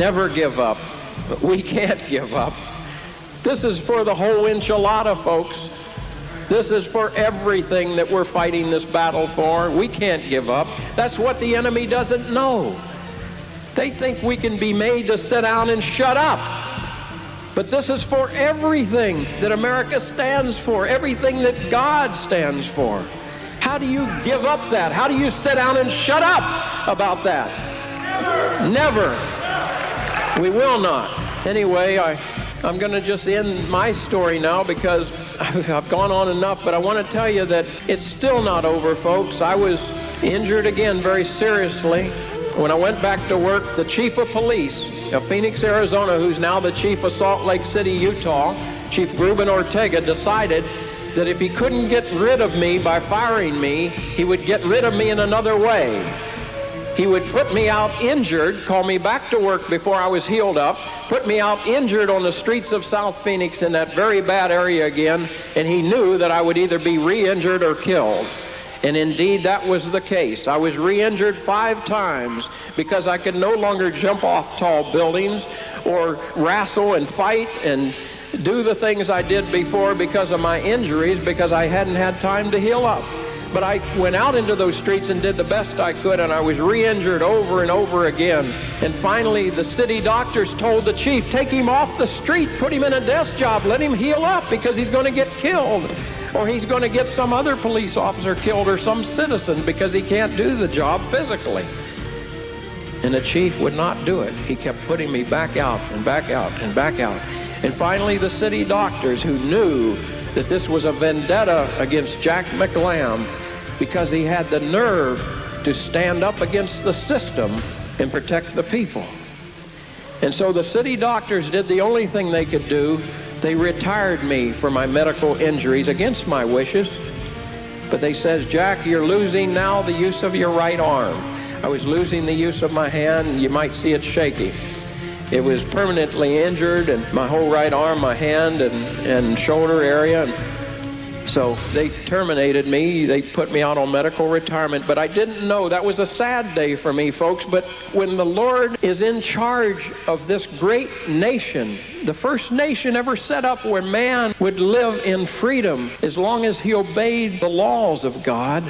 Never give up. But we can't give up. This is for the whole enchilada, folks. This is for everything that we're fighting this battle for. We can't give up. That's what the enemy doesn't know. They think we can be made to sit down and shut up. But this is for everything that America stands for, everything that God stands for. How do you give up that? How do you sit down and shut up about that? Never. We will not. Anyway, I'm going to just end my story now because I've gone on enough, but I want to tell you that it's still not over, folks. I was injured again very seriously. When I went back to work, the chief of police of Phoenix, Arizona, who's now the chief of Salt Lake City, Utah, Chief Ruben Ortega, decided that if he couldn't get rid of me by firing me, he would get rid of me in another way. He would put me out injured, call me back to work before I was healed up, put me out injured on the streets of South Phoenix in that very bad area again, and he knew that I would either be re-injured or killed. And indeed, that was the case. I was re-injured 5 times because I could no longer jump off tall buildings or wrestle and fight and do the things I did before because of my injuries, because I hadn't had time to heal up. But I went out into those streets and did the best I could, and I was re-injured over and over again. And finally, the city doctors told the chief, take him off the street, put him in a desk job, let him heal up because he's going to get killed. Or he's going to get some other police officer killed or some citizen because he can't do the job physically. And the chief would not do it. He kept putting me back out and back out and back out. And finally, the city doctors, who knew that this was a vendetta against Jack McLamb because he had the nerve to stand up against the system and protect the people. And so the city doctors did the only thing they could do. They retired me for my medical injuries against my wishes. But they says, Jack, you're losing now the use of your right arm. I was losing the use of my hand. You might see it shaky. It was permanently injured, and my whole right arm, my hand and shoulder area. And so they terminated me. They put me out on medical retirement. But I didn't know. That was a sad day for me, folks. But when the Lord is in charge of this great nation, the first nation ever set up where man would live in freedom as long as he obeyed the laws of God,